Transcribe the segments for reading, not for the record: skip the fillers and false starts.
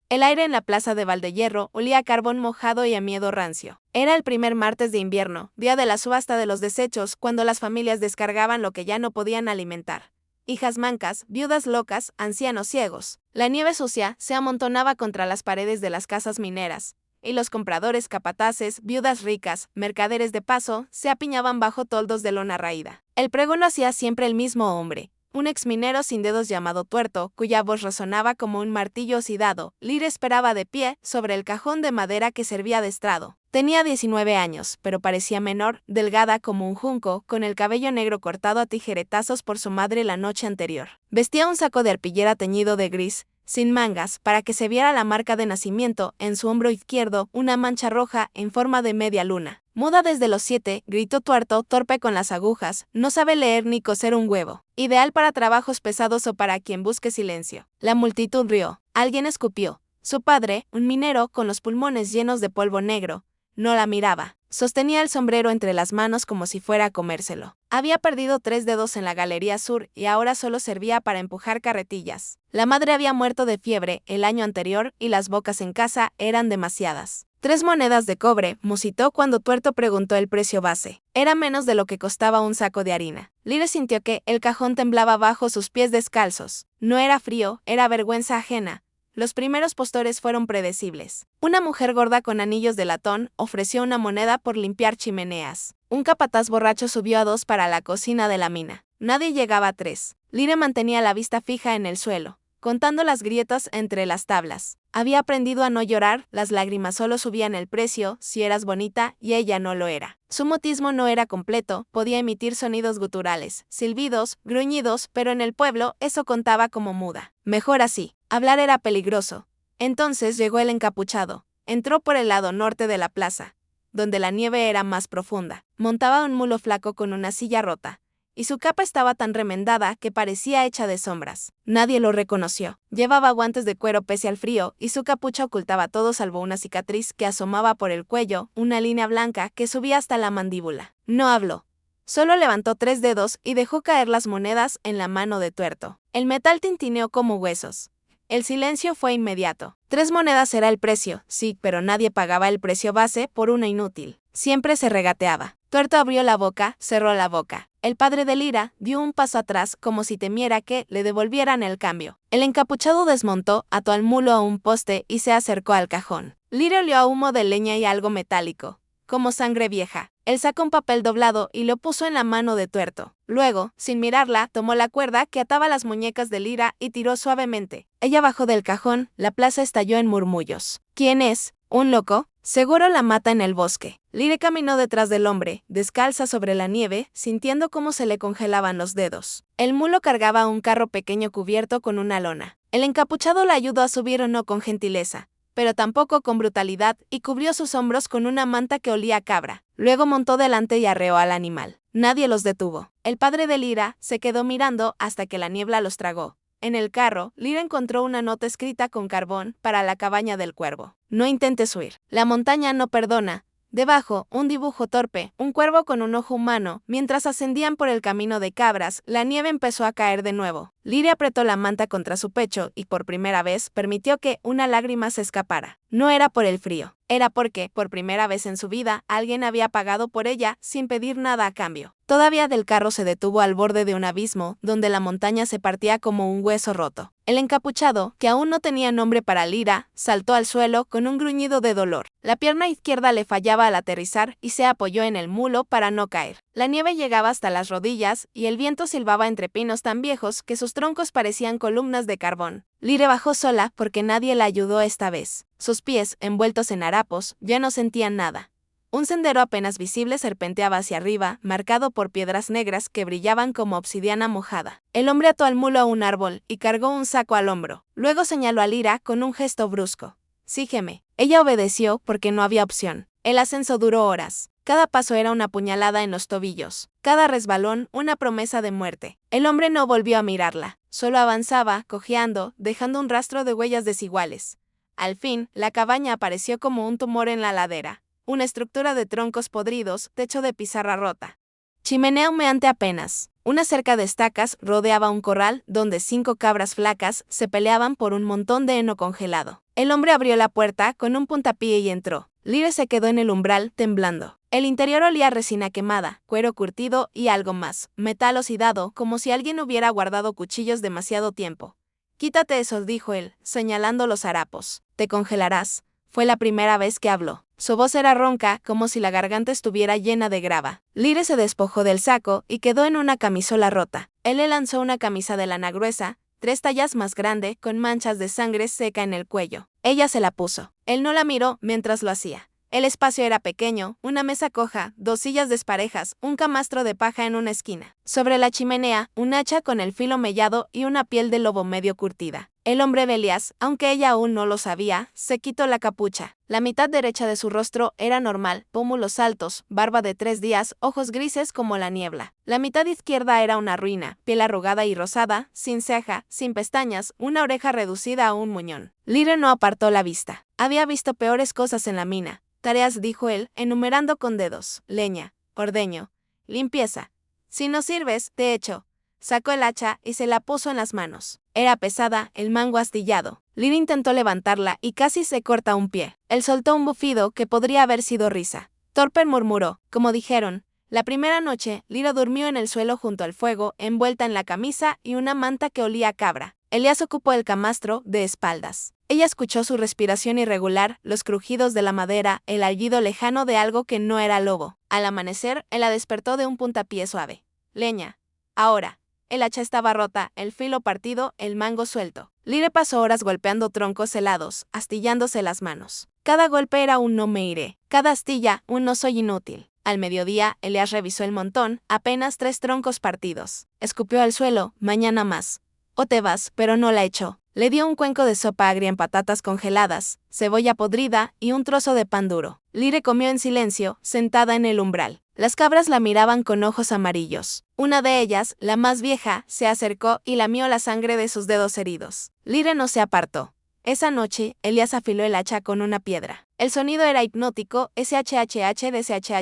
El aire en la plaza de Valdehierro olía a carbón mojado y a miedo rancio. Era el primer martes de invierno, día de la subasta de los desechos, cuando las familias descargaban lo que ya no podían alimentar. Hijas mancas, viudas locas, ancianos ciegos. La nieve sucia se amontonaba contra las paredes de las casas mineras, y los compradores capataces, viudas ricas, mercaderes de paso, se apiñaban bajo toldos de lona raída. El pregón lo hacía siempre el mismo hombre, un exminero sin dedos llamado Tuerto, cuya voz resonaba como un martillo oxidado. Lira esperaba de pie sobre el cajón de madera que servía de estrado. Tenía 19 años, pero parecía menor, delgada como un junco, con el cabello negro cortado a tijeretazos por su madre la noche anterior. Vestía un saco de arpillera teñido de gris, sin mangas, para que se viera la marca de nacimiento, en su hombro izquierdo, una mancha roja en forma de media luna. Muda desde los 7, gritó Tuerto, torpe con las agujas, no sabe leer ni coser un huevo. Ideal para trabajos pesados o para quien busque silencio. La multitud rió. Alguien escupió. Su padre, un minero con los pulmones llenos de polvo negro, no la miraba. Sostenía el sombrero entre las manos como si fuera a comérselo. Había perdido 3 dedos en la Galería Sur y ahora solo servía para empujar carretillas. La madre había muerto de fiebre el año anterior y las bocas en casa eran demasiadas. 3 monedas de cobre, musitó cuando Tuerto preguntó el precio base. Era menos de lo que costaba un saco de harina. Lire sintió que el cajón temblaba bajo sus pies descalzos. No era frío, era vergüenza ajena. Los primeros postores fueron predecibles. Una mujer gorda con anillos de latón ofreció una moneda por limpiar chimeneas. Un capataz borracho subió a 2 para la cocina de la mina. Nadie llegaba a 3. Lire mantenía la vista fija en el suelo, contando las grietas entre las tablas. Había aprendido a no llorar, las lágrimas solo subían el precio si eras bonita y ella no lo era. Su mutismo no era completo, podía emitir sonidos guturales, silbidos, gruñidos, pero en el pueblo eso contaba como muda. Mejor así. Hablar era peligroso. Entonces llegó el encapuchado. Entró por el lado norte de la plaza, donde la nieve era más profunda. Montaba un mulo flaco con una silla rota, y su capa estaba tan remendada que parecía hecha de sombras. Nadie lo reconoció. Llevaba guantes de cuero pese al frío, y su capucha ocultaba todo salvo una cicatriz que asomaba por el cuello, una línea blanca que subía hasta la mandíbula. No habló. Solo levantó 3 dedos y dejó caer las monedas en la mano de Tuerto. El metal tintineó como huesos. El silencio fue inmediato. 3 monedas era el precio, sí, pero nadie pagaba el precio base por una inútil. Siempre se regateaba. Tuerto abrió la boca, cerró la boca. El padre de Lira dio un paso atrás como si temiera que le devolvieran el cambio. El encapuchado desmontó, ató al mulo a un poste y se acercó al cajón. Lira olió a humo de leña y algo metálico, como sangre vieja. Él sacó un papel doblado y lo puso en la mano de Tuerto. Luego, sin mirarla, tomó la cuerda que ataba las muñecas de Lira y tiró suavemente. Ella bajó del cajón, la plaza estalló en murmullos. ¿Quién es? ¿Un loco? Seguro la mata en el bosque. Lire caminó detrás del hombre, descalza sobre la nieve, sintiendo cómo se le congelaban los dedos. El mulo cargaba un carro pequeño cubierto con una lona. El encapuchado la ayudó a subir no con gentileza, pero tampoco con brutalidad, y cubrió sus hombros con una manta que olía a cabra. Luego montó delante y arreó al animal. Nadie los detuvo. El padre de Lira se quedó mirando hasta que la niebla los tragó. En el carro, Lira encontró una nota escrita con carbón para la cabaña del cuervo. No intentes huir. La montaña no perdona. Debajo, un dibujo torpe, un cuervo con un ojo humano. Mientras ascendían por el camino de cabras, la nieve empezó a caer de nuevo. Lira apretó la manta contra su pecho y por primera vez permitió que una lágrima se escapara. No era por el frío, era porque, por primera vez en su vida, alguien había pagado por ella sin pedir nada a cambio. Todavía del carro se detuvo al borde de un abismo, donde la montaña se partía como un hueso roto. El encapuchado, que aún no tenía nombre para Lira, saltó al suelo con un gruñido de dolor. La pierna izquierda le fallaba al aterrizar y se apoyó en el mulo para no caer. La nieve llegaba hasta las rodillas y el viento silbaba entre pinos tan viejos que sus troncos parecían columnas de carbón. Lire bajó sola porque nadie la ayudó esta vez. Sus pies, envueltos en harapos, ya no sentían nada. Un sendero apenas visible serpenteaba hacia arriba, marcado por piedras negras que brillaban como obsidiana mojada. El hombre ató al mulo a un árbol y cargó un saco al hombro. Luego señaló a Lira con un gesto brusco. «Sígueme». Ella obedeció porque no había opción. El ascenso duró horas. Cada paso era una puñalada en los tobillos. Cada resbalón, una promesa de muerte. El hombre no volvió a mirarla. Solo avanzaba, cojeando, dejando un rastro de huellas desiguales. Al fin, la cabaña apareció como un tumor en la ladera. Una estructura de troncos podridos, techo de pizarra rota. Chimenea humeante apenas. Una cerca de estacas rodeaba un corral donde 5 cabras flacas se peleaban por un montón de heno congelado. El hombre abrió la puerta con un puntapié y entró. Lyre se quedó en el umbral, temblando. El interior olía a resina quemada, cuero curtido y algo más, metal oxidado, como si alguien hubiera guardado cuchillos demasiado tiempo. «Quítate eso», dijo él, señalando los harapos. «Te congelarás». Fue la primera vez que habló. Su voz era ronca, como si la garganta estuviera llena de grava. Lyre se despojó del saco y quedó en una camisola rota. Él le lanzó una camisa de lana gruesa, 3 tallas más grande, con manchas de sangre seca en el cuello. Ella se la puso. Él no la miró mientras lo hacía. El espacio era pequeño, una mesa coja, 2 sillas desparejas, un camastro de paja en una esquina. Sobre la chimenea, un hacha con el filo mellado y una piel de lobo medio curtida. El hombre Belias, aunque ella aún no lo sabía, se quitó la capucha. La mitad derecha de su rostro era normal, pómulos altos, barba de 3 días, ojos grises como la niebla. La mitad izquierda era una ruina, piel arrugada y rosada, sin ceja, sin pestañas, una oreja reducida a un muñón. Lyre no apartó la vista. Había visto peores cosas en la mina. Tareas, dijo él, enumerando con dedos: leña, ordeño, limpieza. Si no sirves, te echo. Sacó el hacha y se la puso en las manos. Era pesada, el mango astillado. Lyre intentó levantarla y casi se corta un pie. Él soltó un bufido que podría haber sido risa. Thorpe murmuró: como dijeron. La primera noche, Lyre durmió en el suelo junto al fuego, envuelta en la camisa y una manta que olía a cabra. Elias ocupó el camastro, de espaldas. Ella escuchó su respiración irregular, los crujidos de la madera, el aullido lejano de algo que no era lobo. Al amanecer, él la despertó de un puntapié suave. Leña. Ahora. El hacha estaba rota, el filo partido, el mango suelto. Lyre pasó horas golpeando troncos helados, astillándose las manos. Cada golpe era un no me iré, cada astilla un no soy inútil. Al mediodía, Elias revisó el montón, apenas 3 troncos partidos. Escupió al suelo: mañana más. O te vas, pero no la echó. Le dio un cuenco de sopa agria en patatas congeladas, cebolla podrida y un trozo de pan duro. Lyre comió en silencio, sentada en el umbral. Las cabras la miraban con ojos amarillos. Una de ellas, la más vieja, se acercó y lamió la sangre de sus dedos heridos. Lyre no se apartó. Esa noche, Elias afiló el hacha con una piedra. El sonido era hipnótico: shhh, dshhh,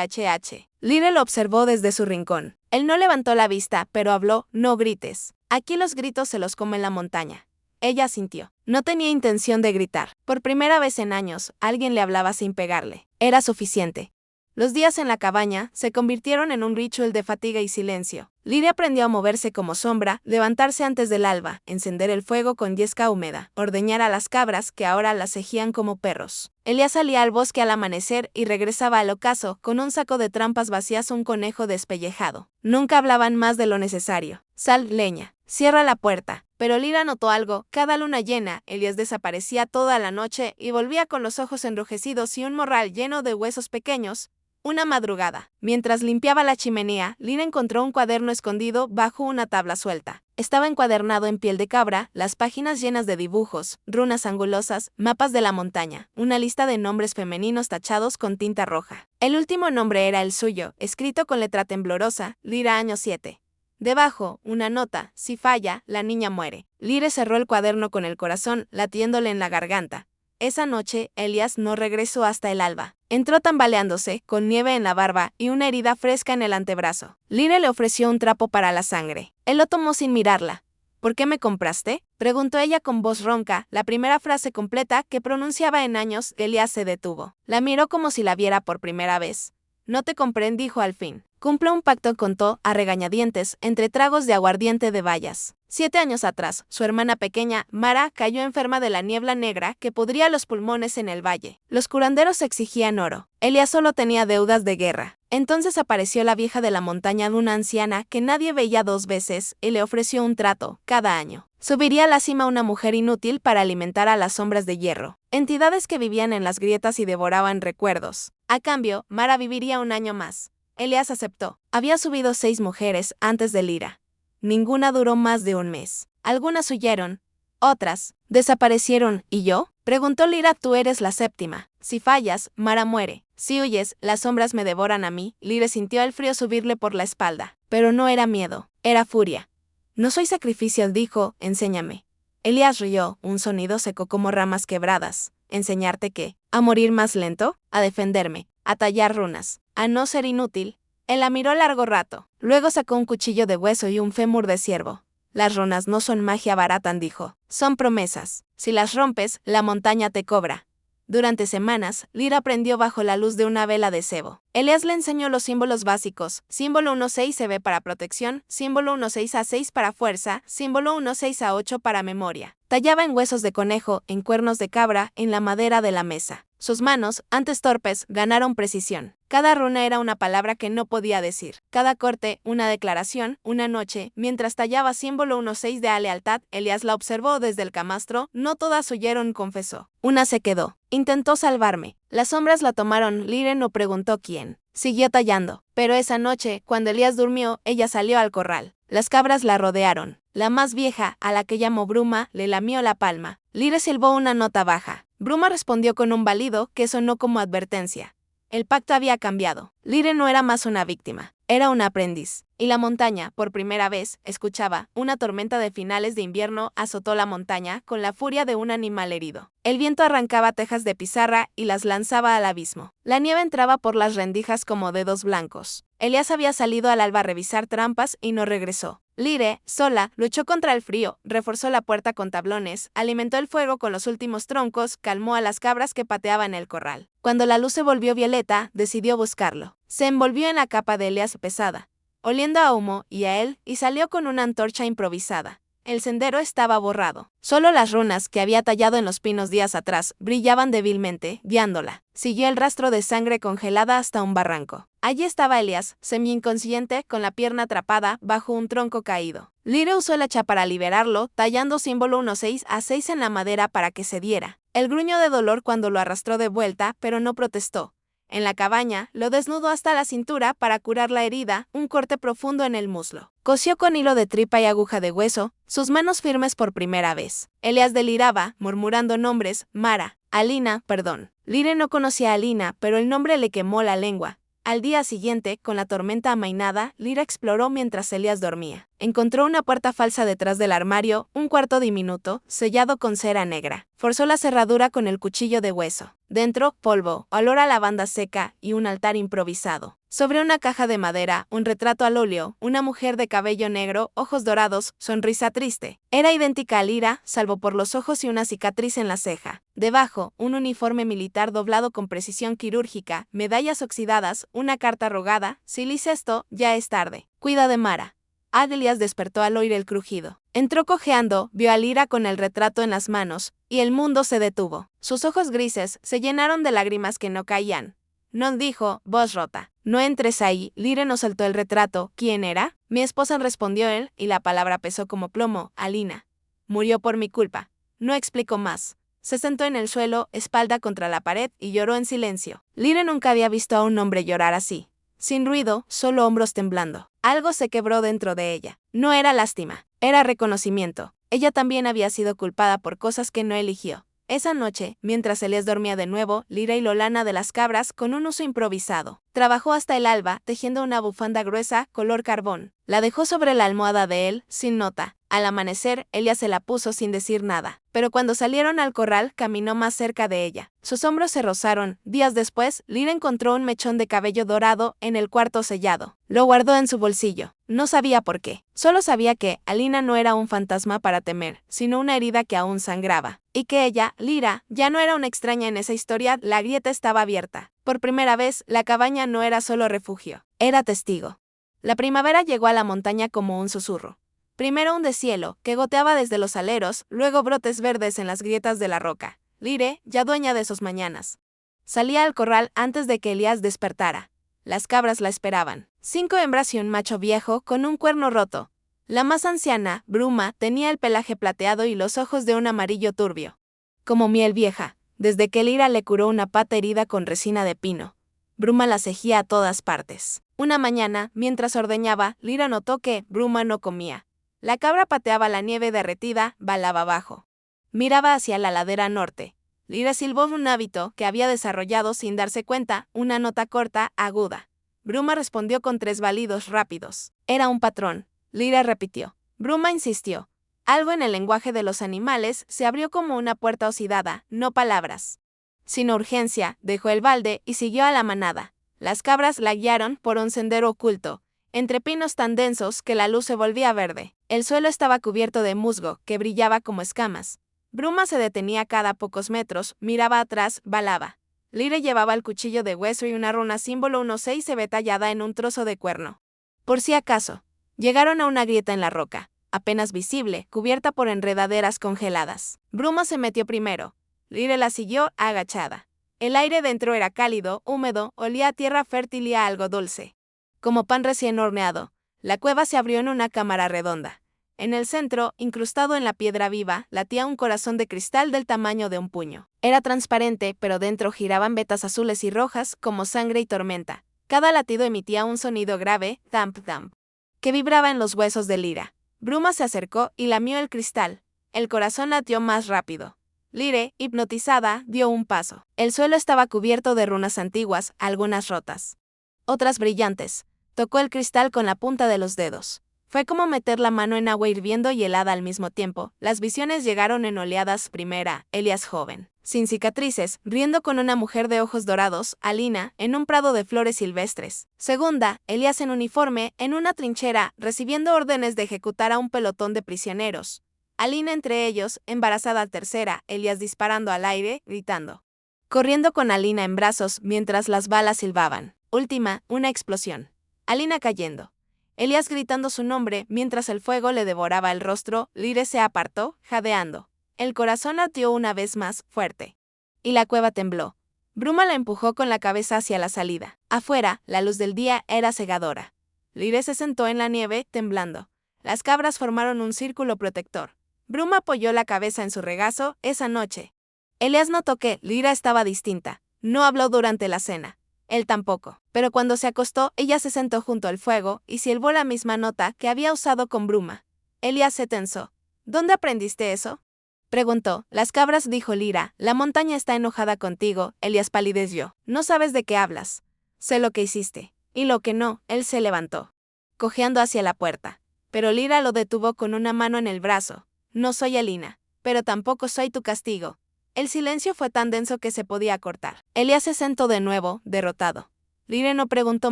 dshhh. Lyre lo observó desde su rincón. Él no levantó la vista, pero habló: no grites. Aquí los gritos se los come la montaña. Ella asintió. No tenía intención de gritar. Por primera vez en años, alguien le hablaba sin pegarle. Era suficiente. Los días en la cabaña se convirtieron en un ritual de fatiga y silencio. Lyre aprendió a moverse como sombra, levantarse antes del alba, encender el fuego con yesca húmeda, ordeñar a las cabras que ahora las cegían como perros. Elias salía al bosque al amanecer y regresaba al ocaso con un saco de trampas vacías, un conejo despellejado. Nunca hablaban más de lo necesario. Sal, leña. Cierra la puerta. Pero Lyre notó algo: cada luna llena, Elias desaparecía toda la noche y volvía con los ojos enrojecidos y un morral lleno de huesos pequeños. Una madrugada, mientras limpiaba la chimenea, Lyre encontró un cuaderno escondido bajo una tabla suelta. Estaba encuadernado en piel de cabra, las páginas llenas de dibujos, runas angulosas, mapas de la montaña, una lista de nombres femeninos tachados con tinta roja. El último nombre era el suyo, escrito con letra temblorosa: Lyre, año 7. Debajo, una nota: si falla, la niña muere. Lyre cerró el cuaderno con el corazón latiéndole en la garganta. Esa noche, Elias no regresó hasta el alba. Entró tambaleándose, con nieve en la barba y una herida fresca en el antebrazo. Lyre le ofreció un trapo para la sangre. Él lo tomó sin mirarla. ¿Por qué me compraste?, preguntó ella con voz ronca, la primera frase completa que pronunciaba en años. Elias se detuvo. La miró como si la viera por primera vez. No te compré, dijo al fin. Cumplo un pacto, contó, a regañadientes, entre tragos de aguardiente de bayas. 7 años atrás, su hermana pequeña, Mara, cayó enferma de la niebla negra que pudría los pulmones en el valle. Los curanderos exigían oro. Elias solo tenía deudas de guerra. Entonces apareció la vieja de la montaña, una anciana que nadie veía 2 veces, y le ofreció un trato: cada año subiría a la cima una mujer inútil para alimentar a las sombras de hierro, entidades que vivían en las grietas y devoraban recuerdos. A cambio, Mara viviría 1 año más. Elias aceptó. Había subido 6 mujeres antes de Lyre. Ninguna duró más de 1 mes. Algunas huyeron, otras desaparecieron. ¿Y yo?, preguntó Lyre. Tú eres la 7ª. Si fallas, Mara muere. Si huyes, las sombras me devoran a mí. Lyre sintió el frío subirle por la espalda. Pero no era miedo, era furia. No soy sacrificio, dijo. Enséñame. Elias rió, un sonido seco como ramas quebradas. ¿Enseñarte qué? ¿A morir más lento? ¿A defenderme? ¿A tallar runas? ¿A no ser inútil? Él la miró largo rato. Luego sacó un cuchillo de hueso y un fémur de ciervo. Las runas no son magia barata, dijo. Son promesas. Si las rompes, la montaña te cobra. Durante semanas, Lyra aprendió bajo la luz de una vela de cebo. Elias le enseñó los símbolos básicos: símbolo 1-6-CB para protección, símbolo 1-6-A-6 para fuerza, símbolo 1-6-A-8 para memoria. Tallaba en huesos de conejo, en cuernos de cabra, en la madera de la mesa. Sus manos, antes torpes, ganaron precisión. Cada runa era una palabra que no podía decir. Cada corte, una declaración. Una noche, mientras tallaba símbolo 1-6 de lealtad, Elias la observó desde el camastro. No todas oyeron, confesó. Una se quedó. Intentó salvarme. Las sombras la tomaron. Lyra no preguntó quién. Siguió tallando. Pero esa noche, cuando Elias durmió, ella salió al corral. Las cabras la rodearon. La más vieja, a la que llamó Bruma, le lamió la palma. Lyra silbó una nota baja. Bruma respondió con un balido que sonó como advertencia. El pacto había cambiado. Lyra no era más una víctima, era una aprendiz. Y la montaña, por primera vez, escuchaba. Una tormenta de finales de invierno azotó la montaña con la furia de un animal herido. El viento arrancaba tejas de pizarra y las lanzaba al abismo. La nieve entraba por las rendijas como dedos blancos. Elias había salido al alba a revisar trampas y no regresó. Lyra, sola, luchó contra el frío, reforzó la puerta con tablones, alimentó el fuego con los últimos troncos, calmó a las cabras que pateaban el corral. Cuando la luz se volvió violeta, decidió buscarlo. Se envolvió en la capa de Elias pesada, oliendo a humo y a él, y salió con una antorcha improvisada. El sendero estaba borrado. Solo las runas que había tallado en los pinos días atrás brillaban débilmente, guiándola. Siguió el rastro de sangre congelada hasta un barranco. Allí estaba Elias, semi-inconsciente, con la pierna atrapada bajo un tronco caído. Lyra usó el hacha para liberarlo, tallando símbolo 1-6-A-6 en la madera para que cediera. Él gruñó de dolor cuando lo arrastró de vuelta, pero no protestó. En la cabaña, lo desnudó hasta la cintura para curar la herida, un corte profundo en el muslo. Cosió con hilo de tripa y aguja de hueso, sus manos firmes por primera vez. Elias deliraba, murmurando nombres: Mara, Alina, perdón. Lyra no conocía a Alina, pero el nombre le quemó la lengua. Al día siguiente, con la tormenta amainada, Lyra exploró mientras Elias dormía. Encontró una puerta falsa detrás del armario, un cuarto diminuto, sellado con cera negra. Forzó la cerradura con el cuchillo de hueso. Dentro, polvo, olor a lavanda seca y un altar improvisado. Sobre una caja de madera, un retrato al óleo, una mujer de cabello negro, ojos dorados, sonrisa triste. Era idéntica a Lyra, salvo por los ojos y una cicatriz en la ceja. Debajo, un uniforme militar doblado con precisión quirúrgica, medallas oxidadas, una carta rogada: si lees esto, ya es tarde. Cuida de Mara. Elias despertó al oír el crujido. Entró cojeando, vio a Lyra con el retrato en las manos, y el mundo se detuvo. Sus ojos grises se llenaron de lágrimas que no caían. No, dijo, voz rota. No entres ahí. Lyra nos soltó el retrato. ¿Quién era? Mi esposa, respondió él, y la palabra pesó como plomo. Alina. Murió por mi culpa. No explicó más. Se sentó en el suelo, espalda contra la pared, y lloró en silencio. Lyra nunca había visto a un hombre llorar así. Sin ruido, solo hombros temblando. Algo se quebró dentro de ella. No era lástima, era reconocimiento. Ella también había sido culpada por cosas que no eligió. Esa noche, mientras Elias dormía de nuevo, Lyra hiló lana de las cabras con un uso improvisado. Trabajó hasta el alba, tejiendo una bufanda gruesa, color carbón. La dejó sobre la almohada de él, sin nota. Al amanecer, Elias se la puso sin decir nada. Pero cuando salieron al corral, caminó más cerca de ella. Sus hombros se rozaron. Días después, Lyra encontró un mechón de cabello dorado en el cuarto sellado. Lo guardó en su bolsillo. No sabía por qué. Solo sabía que Alina no era un fantasma para temer, sino una herida que aún sangraba. Y que ella, Lyra, ya no era una extraña en esa historia. La grieta estaba abierta. Por primera vez, la cabaña no era solo refugio, era testigo. La primavera llegó a la montaña como un susurro. Primero un deshielo, que goteaba desde los aleros, luego brotes verdes en las grietas de la roca. Lyra, ya dueña de sus mañanas, salía al corral antes de que Elias despertara. Las cabras la esperaban. 5 hembras y un macho viejo con un cuerno roto. La más anciana, Bruma, tenía el pelaje plateado y los ojos de un amarillo turbio. Como miel vieja, desde que Lyra le curó una pata herida con resina de pino. Bruma la cejía a todas partes. Una mañana, mientras ordeñaba, Lyra notó que Bruma no comía. La cabra pateaba la nieve derretida, balaba abajo. Miraba hacia la ladera norte. Lyra silbó un hábito que había desarrollado sin darse cuenta, una nota corta, aguda. Bruma respondió con 3 balidos rápidos. Era un patrón. Lyra repitió. Bruma insistió. Algo en el lenguaje de los animales se abrió como una puerta oxidada, no palabras. Sin urgencia, dejó el balde y siguió a la manada. Las cabras la guiaron por un sendero oculto, entre pinos tan densos que la luz se volvía verde. El suelo estaba cubierto de musgo, que brillaba como escamas. Bruma se detenía cada pocos metros, miraba atrás, balaba. Lyre llevaba el cuchillo de hueso y una runa símbolo 16 tallada en un trozo de cuerno. Por si acaso, llegaron a una grieta en la roca, apenas visible, cubierta por enredaderas congeladas. Bruma se metió primero. Lyre la siguió, agachada. El aire dentro era cálido, húmedo, olía a tierra fértil y a algo dulce. Como pan recién horneado, la cueva se abrió en una cámara redonda. En el centro, incrustado en la piedra viva, latía un corazón de cristal del tamaño de un puño. Era transparente, pero dentro giraban vetas azules y rojas como sangre y tormenta. Cada latido emitía un sonido grave, thump thump, que vibraba en los huesos de Lyra. Bruma se acercó y lamió el cristal. El corazón latió más rápido. Lyre, hipnotizada, dio un paso. El suelo estaba cubierto de runas antiguas, algunas rotas, otras brillantes. Tocó el cristal con la punta de los dedos. Fue como meter la mano en agua hirviendo y helada al mismo tiempo. Las visiones llegaron en oleadas. Primera, Elias joven, sin cicatrices, riendo con una mujer de ojos dorados, Alina, en un prado de flores silvestres. Segunda, Elias en uniforme, en una trinchera, recibiendo órdenes de ejecutar a un pelotón de prisioneros. Alina entre ellos, embarazada. Tercera, Elias disparando al aire, gritando. Corriendo con Alina en brazos mientras las balas silbaban. Última, una explosión. Alina cayendo. Elias gritando su nombre mientras el fuego le devoraba el rostro. Lyre se apartó, jadeando. El corazón latió una vez más, fuerte. Y la cueva tembló. Bruma la empujó con la cabeza hacia la salida. Afuera, la luz del día era cegadora. Lyre se sentó en la nieve, temblando. Las cabras formaron un círculo protector. Bruma apoyó la cabeza en su regazo. Esa noche, Elias notó que Lyra estaba distinta. No habló durante la cena. Él tampoco. Pero cuando se acostó, ella se sentó junto al fuego y silbó la misma nota que había usado con Bruma. Elias se tensó. ¿Dónde aprendiste eso?, preguntó. Las cabras, dijo Lyra. La montaña está enojada contigo. Elias palideció. No sabes de qué hablas. Sé lo que hiciste. Y lo que no. Él se levantó, cojeando hacia la puerta. Pero Lyra lo detuvo con una mano en el brazo. No soy Alina, pero tampoco soy tu castigo. El silencio fue tan denso que se podía cortar. Elias se sentó de nuevo, derrotado. Lyre no preguntó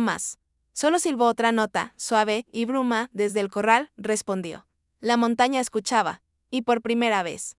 más. Solo silbó otra nota, suave, y Bruma, desde el corral, respondió. La montaña escuchaba, y por primera vez.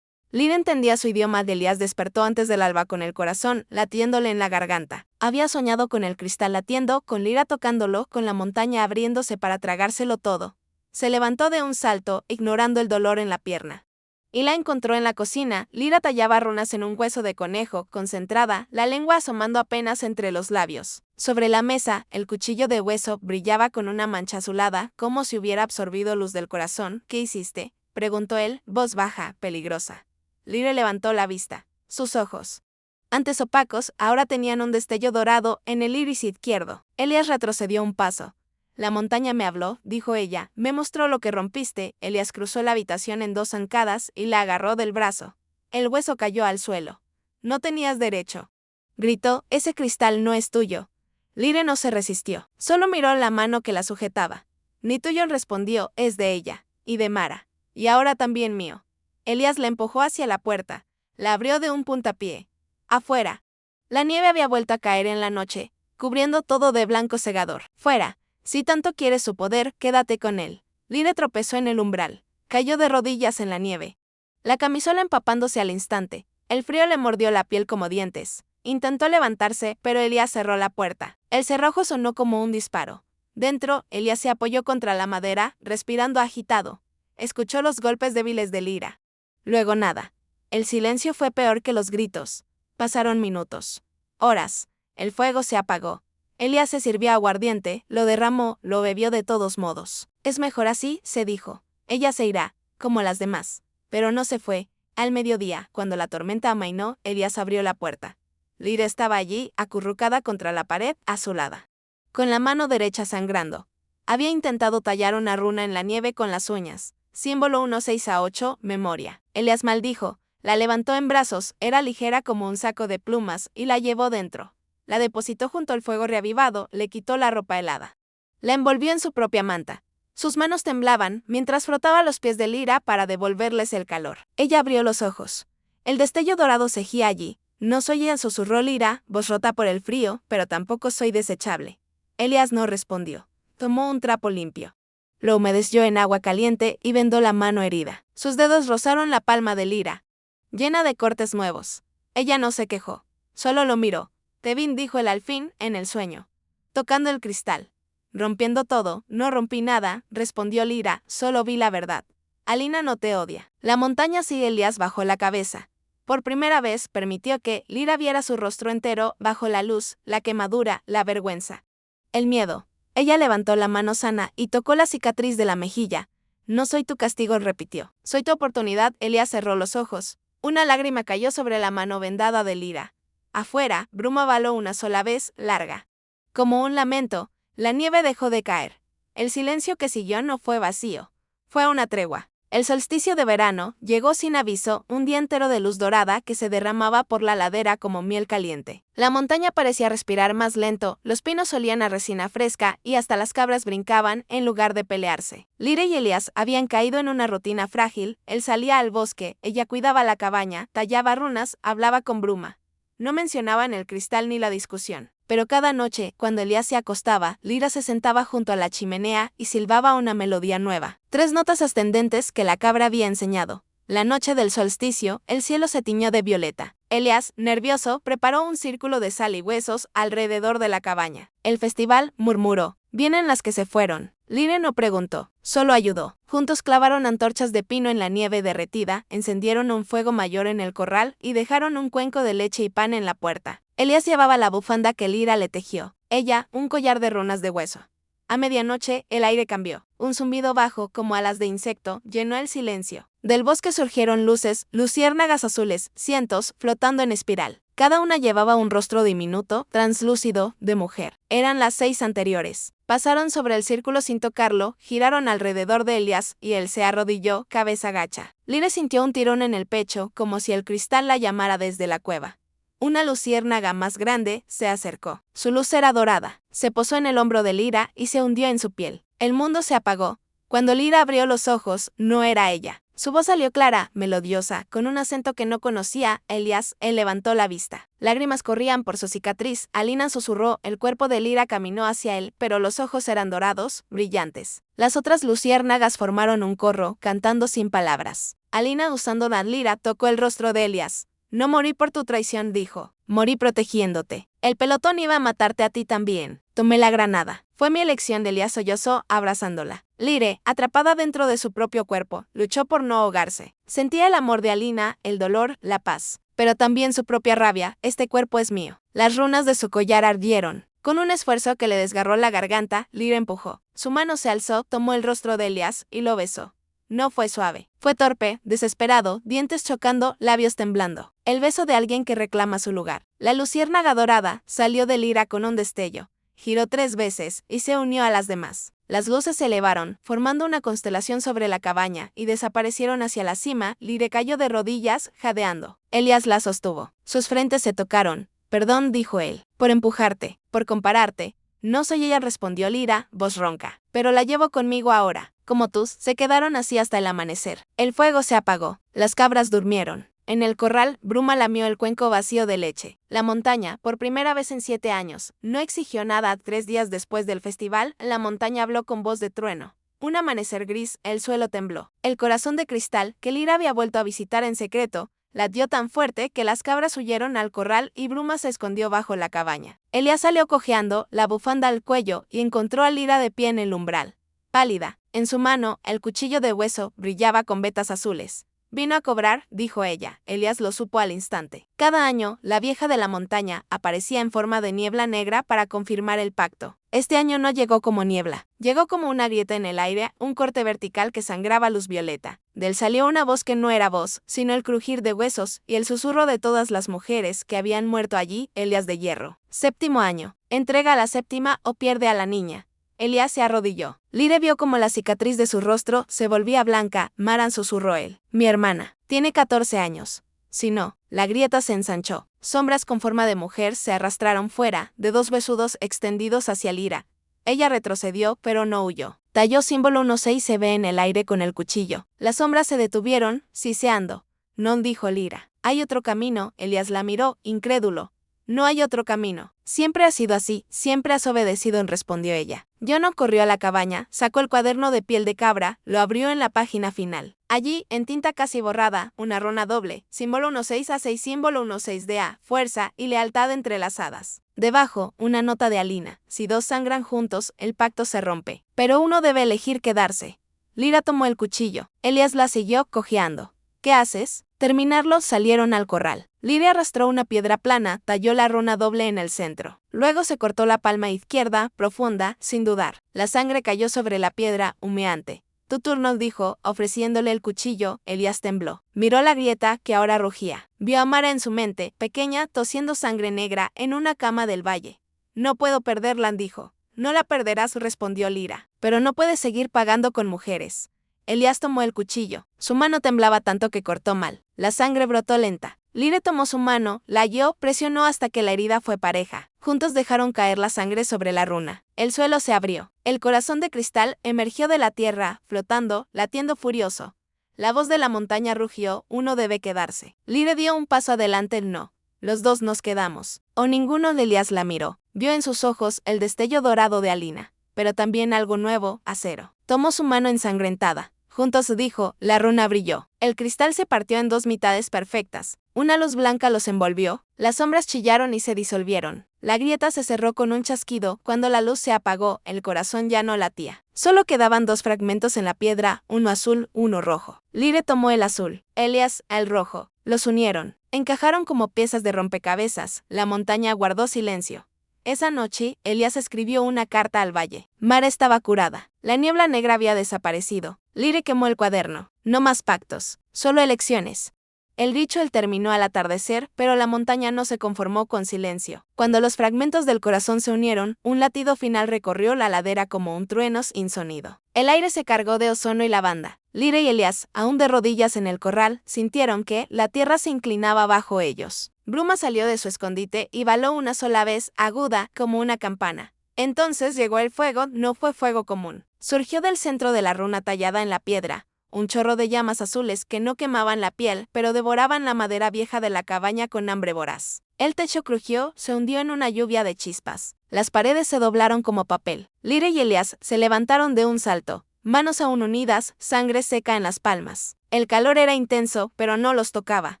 Lyre entendía su idioma. Elias despertó antes del alba con el corazón latiéndole en la garganta. Había soñado con el cristal latiendo, con Lyra tocándolo, con la montaña abriéndose para tragárselo todo. Se levantó de un salto, ignorando el dolor en la pierna. Y la encontró en la cocina. Lyra tallaba runas en un hueso de conejo, concentrada, la lengua asomando apenas entre los labios. Sobre la mesa, el cuchillo de hueso brillaba con una mancha azulada, como si hubiera absorbido luz del corazón. ¿Qué hiciste?, preguntó él, voz baja, peligrosa. Lyra levantó la vista. Sus ojos, antes opacos, ahora tenían un destello dorado en el iris izquierdo. Elias retrocedió un paso. La montaña me habló, dijo ella, me mostró lo que rompiste. Elias cruzó la habitación en 2 zancadas y la agarró del brazo. El hueso cayó al suelo. No tenías derecho, gritó, ese cristal no es tuyo. Lyre no se resistió, solo miró la mano que la sujetaba. Ni tuyo, respondió, es de ella, y de Mara, y ahora también mío. Elias la empujó hacia la puerta, la abrió de un puntapié. Afuera, la nieve había vuelto a caer en la noche, cubriendo todo de blanco cegador. Fuera. Si tanto quieres su poder, quédate con él. Lyre tropezó en el umbral. Cayó de rodillas en la nieve. La camisola empapándose al instante. El frío le mordió la piel como dientes. Intentó levantarse, pero Elias cerró la puerta. El cerrojo sonó como un disparo. Dentro, Elias se apoyó contra la madera, respirando agitado. Escuchó los golpes débiles de Lyra. Luego nada. El silencio fue peor que los gritos. Pasaron minutos. Horas. El fuego se apagó. Elias se sirvió aguardiente, lo derramó, lo bebió de todos modos. Es mejor así, se dijo. Ella se irá, como las demás. Pero no se fue. Al mediodía, cuando la tormenta amainó, Elias abrió la puerta. Lyra estaba allí, acurrucada contra la pared, azulada, con la mano derecha sangrando. Había intentado tallar una runa en la nieve con las uñas. Símbolo 16-8, memoria. Elias maldijo, la levantó en brazos, era ligera como un saco de plumas, y la llevó dentro. La depositó junto al fuego reavivado, le quitó la ropa helada. La envolvió en su propia manta. Sus manos temblaban mientras frotaba los pies de Lyra para devolverles el calor. Ella abrió los ojos. El destello dorado cejía allí, No soy ella, susurró Lyra, voz rota por el frío, pero tampoco soy desechable. Elías no respondió. Tomó un trapo limpio. Lo humedeció en agua caliente y vendó la mano herida. Sus dedos rozaron la palma de Lyra, llena de cortes nuevos. Ella no se quejó. Solo lo miró. Tevin, dijo él al fin, en el sueño. Tocando el cristal. Rompiendo todo, no rompí nada, respondió Lyra, solo vi la verdad. Alina no te odia. La montaña sí. Elías bajó la cabeza. Por primera vez permitió que Lyra viera su rostro entero bajo la luz, la quemadura, la vergüenza. El miedo. Ella levantó la mano sana y tocó la cicatriz de la mejilla. No soy tu castigo, repitió. Soy tu oportunidad. Elías cerró los ojos. Una lágrima cayó sobre la mano vendada de Lyra. Afuera, bruma baló una sola vez, larga. Como un lamento, la nieve dejó de caer. El silencio que siguió no fue vacío. Fue una tregua. El solsticio de verano llegó sin aviso, un día entero de luz dorada que se derramaba por la ladera como miel caliente. La montaña parecía respirar más lento, los pinos olían a resina fresca y hasta las cabras brincaban en lugar de pelearse. Lyra y Elías habían caído en una rutina frágil, él salía al bosque, ella cuidaba la cabaña, tallaba runas, hablaba con bruma. No mencionaban el cristal ni la discusión. Pero cada noche, cuando Elías se acostaba, Lyra se sentaba junto a la chimenea y silbaba una melodía nueva. 3 notas ascendentes que la cabra había enseñado. La noche del solsticio, el cielo se tiñó de violeta. Elías, nervioso, preparó un círculo de sal y huesos alrededor de la cabaña. El festival, murmuró. Vienen las que se fueron. Lyra no preguntó, solo ayudó. Juntos clavaron antorchas de pino en la nieve derretida, encendieron un fuego mayor en el corral y dejaron un cuenco de leche y pan en la puerta. Elías llevaba la bufanda que Lyra le tejió, ella un collar de runas de hueso. A medianoche, el aire cambió. Un zumbido bajo, como alas de insecto, llenó el silencio. Del bosque surgieron luces, luciérnagas azules, cientos, flotando en espiral. Cada una llevaba un rostro diminuto, translúcido, de mujer. Eran las 6 anteriores. Pasaron sobre el círculo sin tocarlo, giraron alrededor de Elías y él se arrodilló, cabeza gacha. Lyra sintió un tirón en el pecho, como si el cristal la llamara desde la cueva. Una luciérnaga más grande se acercó. Su luz era dorada. Se posó en el hombro de Lyra y se hundió en su piel. El mundo se apagó. Cuando Lyra abrió los ojos, no era ella. Su voz salió clara, melodiosa, con un acento que no conocía. Elías, él levantó la vista. Lágrimas corrían por su cicatriz. Alina susurró, el cuerpo de Lyra caminó hacia él, pero los ojos eran dorados, brillantes. Las otras luciérnagas formaron un corro, cantando sin palabras. Alina, usando la Lyra, tocó el rostro de Elías. No morí por tu traición, dijo. Morí protegiéndote. El pelotón iba a matarte a ti también. Tomé la granada. Fue mi elección, Elías sollozó, abrazándola. Lyra, atrapada dentro de su propio cuerpo, luchó por no ahogarse. Sentía el amor de Alina, el dolor, la paz. Pero también su propia rabia, este cuerpo es mío. Las runas de su collar ardieron. Con un esfuerzo que le desgarró la garganta, Lyra empujó. Su mano se alzó, tomó el rostro de Elías y lo besó. No fue suave. Fue torpe, desesperado, dientes chocando, labios temblando. El beso de alguien que reclama su lugar. La luciérnaga dorada salió de Lyra con un destello. Giró 3 veces y se unió a las demás. Las luces se elevaron, formando una constelación sobre la cabaña, y desaparecieron hacia la cima. Lyra cayó de rodillas, jadeando. Elías la sostuvo. Sus frentes se tocaron. Perdón, dijo él, por empujarte, por compararte. No soy ella, respondió Lyra, voz ronca. Pero la llevo conmigo ahora. Como tú, se quedaron así hasta el amanecer. El fuego se apagó. Las cabras durmieron. En el corral, Bruma lamió el cuenco vacío de leche. La montaña, por primera vez en 7 años, no exigió nada. 3 días después del festival, la montaña habló con voz de trueno. Un amanecer gris, el suelo tembló. El corazón de cristal, que Lyra había vuelto a visitar en secreto, latió tan fuerte que las cabras huyeron al corral y Bruma se escondió bajo la cabaña. Elías salió cojeando, la bufanda al cuello, y encontró a Lyra de pie en el umbral. Pálida. En su mano, el cuchillo de hueso brillaba con vetas azules. Vino a cobrar, dijo ella. Elías lo supo al instante. Cada año, la vieja de la montaña aparecía en forma de niebla negra para confirmar el pacto. Este año no llegó como niebla. Llegó como una grieta en el aire, un corte vertical que sangraba luz violeta. De él salió una voz que no era voz, sino el crujir de huesos y el susurro de todas las mujeres que habían muerto allí. Elías de hierro. 7º año. Entrega a la 7ª o pierde a la niña. Elías se arrodilló. Lyra vio como la cicatriz de su rostro se volvía blanca. Maran, susurró él. Mi hermana. Tiene 14 años. Si no, la grieta se ensanchó. Sombras con forma de mujer se arrastraron fuera, de 2 besudos extendidos hacia Lyra. Ella retrocedió, pero no huyó. Talló símbolo 1-6 y se ve en el aire con el cuchillo. Las sombras se detuvieron, siseando. Non, dijo Lyra. Hay otro camino, Elías la miró, incrédulo. No hay otro camino. Siempre ha sido así, siempre has obedecido, respondió ella. Jono corrió a la cabaña, sacó el cuaderno de piel de cabra, lo abrió en la página final. Allí, en tinta casi borrada, una runa doble, símbolo 16A6, símbolo 16DA, fuerza y lealtad entrelazadas. Debajo, una nota de Alina. Si dos sangran juntos, el pacto se rompe. Pero uno debe elegir quedarse. Lyra tomó el cuchillo. Elías la siguió cojeando. ¿Qué haces? Terminarlo, salieron al corral. Lyra arrastró una piedra plana, talló la runa doble en el centro. Luego se cortó la palma izquierda, profunda, sin dudar. La sangre cayó sobre la piedra, humeante. Tu turno, dijo, ofreciéndole el cuchillo. Elías tembló. Miró la grieta, que ahora rugía. Vio a Mara en su mente, pequeña, tosiendo sangre negra, en una cama del valle. No puedo perderla, dijo. No la perderás, respondió Lyra. Pero no puedes seguir pagando con mujeres. Elías tomó el cuchillo. Su mano temblaba tanto que cortó mal. La sangre brotó lenta. Lyra tomó su mano, la halló, presionó hasta que la herida fue pareja. Juntos dejaron caer la sangre sobre la runa. El suelo se abrió. El corazón de cristal emergió de la tierra, flotando, latiendo furioso. La voz de la montaña rugió, uno debe quedarse. Lyra dio un paso adelante, no. Los dos nos quedamos. O ninguno. Elías la miró. Vio en sus ojos el destello dorado de Alina, pero también algo nuevo, acero. Tomó su mano ensangrentada. Juntos, dijo, la runa brilló. El cristal se partió en dos mitades perfectas. Una luz blanca los envolvió, las sombras chillaron y se disolvieron. La grieta se cerró con un chasquido. Cuando la luz se apagó, el corazón ya no latía. Solo quedaban dos fragmentos en la piedra, uno azul, uno rojo. Lyra tomó el azul, Elías el rojo. Los unieron. Encajaron como piezas de rompecabezas. La montaña guardó silencio. Esa noche, Elías escribió una carta al valle. Mara estaba curada. La niebla negra había desaparecido. Lyra quemó el cuaderno. No más pactos, solo elecciones. El ritual terminó al atardecer, pero la montaña no se conformó con silencio. Cuando los fragmentos del corazón se unieron, un latido final recorrió la ladera como un trueno sin sonido. El aire se cargó de ozono y lavanda. Lyra y Elías, aún de rodillas en el corral, sintieron que la tierra se inclinaba bajo ellos. Bruma salió de su escondite y baló una sola vez, aguda, como una campana. Entonces llegó el fuego, no fue fuego común. Surgió del centro de la runa tallada en la piedra, un chorro de llamas azules que no quemaban la piel, pero devoraban la madera vieja de la cabaña con hambre voraz. El techo crujió, se hundió en una lluvia de chispas. Las paredes se doblaron como papel. Lyra y Elías se levantaron de un salto, manos aún unidas, sangre seca en las palmas. El calor era intenso, pero no los tocaba.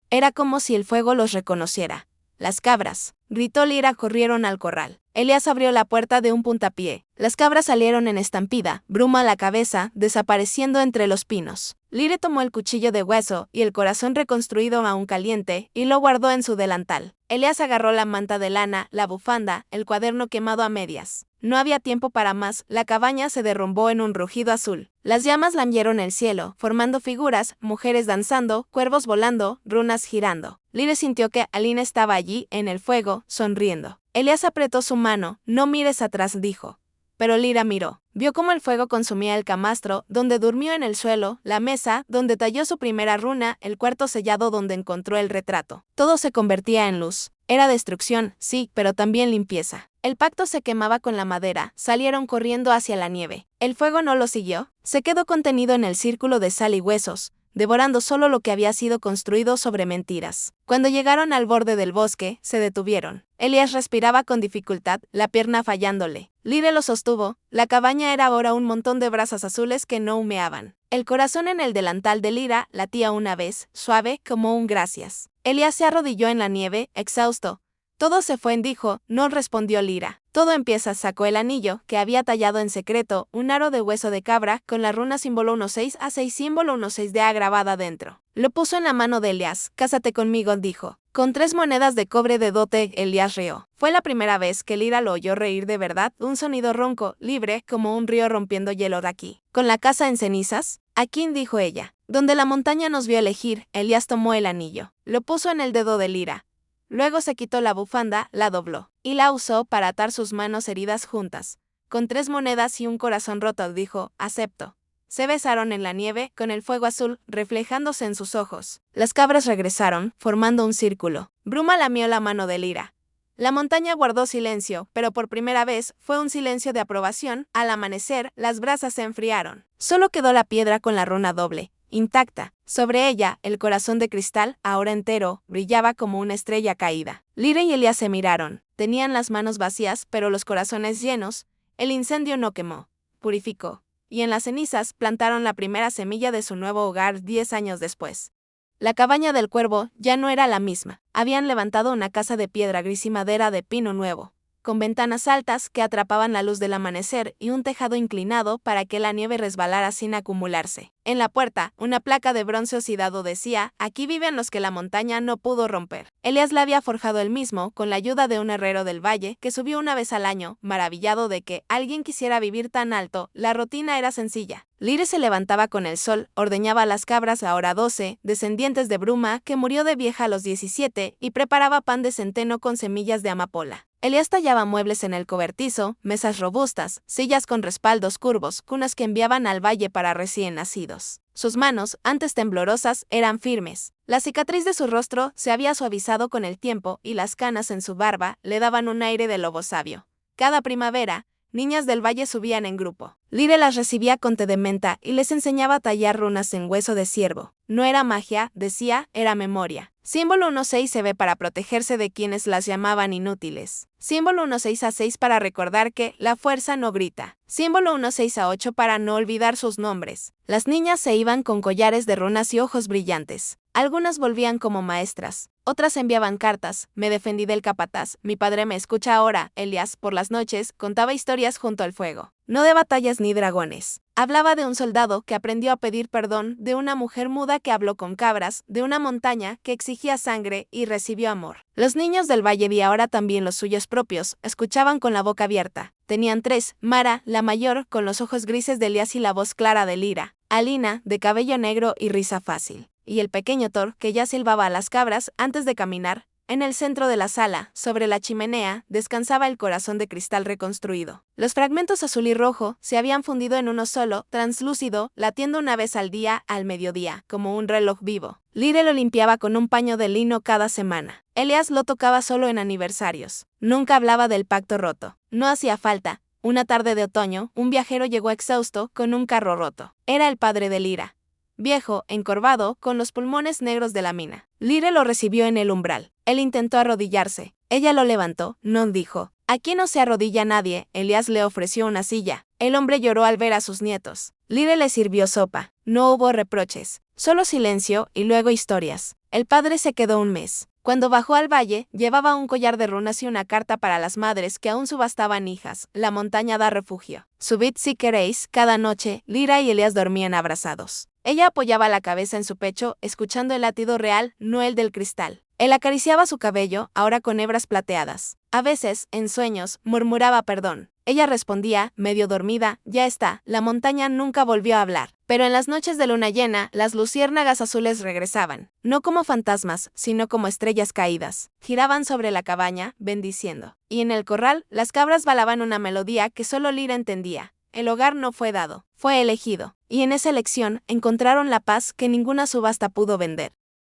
Era como si el fuego los reconociera. Las cabras, gritó Lyra, corrieron al corral. Elías abrió la puerta de un puntapié. Las cabras salieron en estampida, bruma a la cabeza, desapareciendo entre los pinos. Lyra tomó el cuchillo de hueso y el corazón reconstruido aún caliente, y lo guardó en su delantal. Elías agarró la manta de lana, la bufanda, el cuaderno quemado a medias. No había tiempo para más, la cabaña se derrumbó en un rugido azul. Las llamas lamieron el cielo, formando figuras, mujeres danzando, cuervos volando, runas girando. Lyra sintió que Alina estaba allí, en el fuego, sonriendo. Elías apretó su mano. No mires atrás, dijo. Pero Lyra miró. Vio cómo el fuego consumía el camastro, donde durmió en el suelo, la mesa, donde talló su primera runa, el cuarto sellado donde encontró el retrato. Todo se convertía en luz. Era destrucción, sí, pero también limpieza. El pacto se quemaba con la madera, salieron corriendo hacia la nieve. El fuego no lo siguió, se quedó contenido en el círculo de sal y huesos, devorando solo lo que había sido construido sobre mentiras. Cuando llegaron al borde del bosque, se detuvieron. Elías respiraba con dificultad, la pierna fallándole. Lyra lo sostuvo. La cabaña era ahora un montón de brasas azules que no humeaban. El corazón en el delantal de Lyra latía una vez, suave como un gracias. Elías se arrodilló en la nieve, exhausto. Todo se fue, dijo. No, respondió Lyra. Todo empieza. Sacó el anillo, que había tallado en secreto, un aro de hueso de cabra, con la runa símbolo 16A6, símbolo 16DA grabada dentro. Lo puso en la mano de Elías. Cásate conmigo, dijo. Con 3 monedas de cobre de dote, Elías rió. Fue la primera vez que Lyra lo oyó reír de verdad, un sonido ronco, libre, como un río rompiendo hielo de aquí. ¿Con la casa en cenizas? Aquí, dijo ella. Donde la montaña nos vio elegir, Elías tomó el anillo. Lo puso en el dedo de Lyra. Luego se quitó la bufanda, la dobló, y la usó para atar sus manos heridas juntas. Con 3 monedas y un corazón roto, dijo, acepto. Se besaron en la nieve, con el fuego azul reflejándose en sus ojos. Las cabras regresaron, formando un círculo. Bruma lamió la mano de Lyra. La montaña guardó silencio, pero por primera vez fue un silencio de aprobación. Al amanecer, las brasas se enfriaron. Solo quedó la piedra con la runa doble. intacta. Sobre ella, el corazón de cristal, ahora entero, brillaba como una estrella caída. Lyra y Elías se miraron. Tenían las manos vacías, pero los corazones llenos. El incendio no quemó, purificó. Y en las cenizas plantaron la primera semilla de su nuevo hogar 10 años después. La cabaña del cuervo ya no era la misma. Habían levantado una casa de piedra gris y madera de pino nuevo, con ventanas altas que atrapaban la luz del amanecer y un tejado inclinado para que la nieve resbalara sin acumularse. En la puerta, una placa de bronce oxidado decía: «Aquí viven los que la montaña no pudo romper». Elías la había forjado él mismo, con la ayuda de un herrero del valle, que subió una vez al año, maravillado de que alguien quisiera vivir tan alto. La rutina era sencilla. Lyra se levantaba con el sol, ordeñaba las cabras, ahora 12, descendientes de Bruma, que murió de vieja a los 17, y preparaba pan de centeno con semillas de amapola. Elías tallaba muebles en el cobertizo, mesas robustas, sillas con respaldos curvos, cunas que enviaban al valle para recién nacidos. Sus manos, antes temblorosas, eran firmes. La cicatriz de su rostro se había suavizado con el tiempo y las canas en su barba le daban un aire de lobo sabio. Cada primavera, niñas del valle subían en grupo. Lyra las recibía con té de menta y les enseñaba a tallar runas en hueso de ciervo. No era magia, decía, era memoria. Símbolo 1-6 se ve para protegerse de quienes las llamaban inútiles. Símbolo 1-6-6 para recordar que la fuerza no grita. Símbolo 1-6-8 para no olvidar sus nombres. Las niñas se iban con collares de runas y ojos brillantes. Algunas volvían como maestras. Otras enviaban cartas. Me defendí del capataz. Mi padre me escucha ahora. Elías, por las noches, contaba historias junto al fuego. No de batallas ni dragones. Hablaba de un soldado que aprendió a pedir perdón, de una mujer muda que habló con cabras, de una montaña que exigía sangre y recibió amor. Los niños del valle y ahora también los suyos propios, escuchaban con la boca abierta. Tenían 3, Mara, la mayor, con los ojos grises de Elías y la voz clara de Lyra, Alina, de cabello negro y risa fácil, y el pequeño Thor, que ya silbaba a las cabras antes de caminar. En el centro de la sala, sobre la chimenea, descansaba el corazón de cristal reconstruido. Los fragmentos azul y rojo se habían fundido en uno solo, translúcido, latiendo una vez al día, al mediodía, como un reloj vivo. Lyra lo limpiaba con un paño de lino cada semana. Elías lo tocaba solo en aniversarios. Nunca hablaba del pacto roto. No hacía falta. Una tarde de otoño, un viajero llegó exhausto, con un carro roto. Era el padre de Lyra. Viejo, encorvado, con los pulmones negros de la mina. Lyra lo recibió en el umbral. Él intentó arrodillarse. Ella lo levantó. No dijo: «Aquí no se arrodilla nadie». Elías le ofreció una silla. El hombre lloró al ver a sus nietos. Lyra le sirvió sopa. No hubo reproches. Solo silencio y luego historias. El padre se quedó un mes. Cuando bajó al valle, llevaba un collar de runas y una carta para las madres que aún subastaban hijas. La montaña da refugio. Subid si queréis. Cada noche, Lyra y Elías dormían abrazados. Ella apoyaba la cabeza en su pecho, escuchando el latido real, no el del cristal. Él acariciaba su cabello, ahora con hebras plateadas. A veces, en sueños, murmuraba perdón. Ella respondía, medio dormida: «Ya está». La montaña nunca volvió a hablar. Pero en las noches de luna llena, las luciérnagas azules regresaban. No como fantasmas, sino como estrellas caídas. Giraban sobre la cabaña, bendiciendo. Y en el corral, las cabras balaban una melodía que solo Lyra entendía. El hogar no fue dado, fue elegido. Y en esa elección, encontraron la paz que ninguna subasta pudo vender.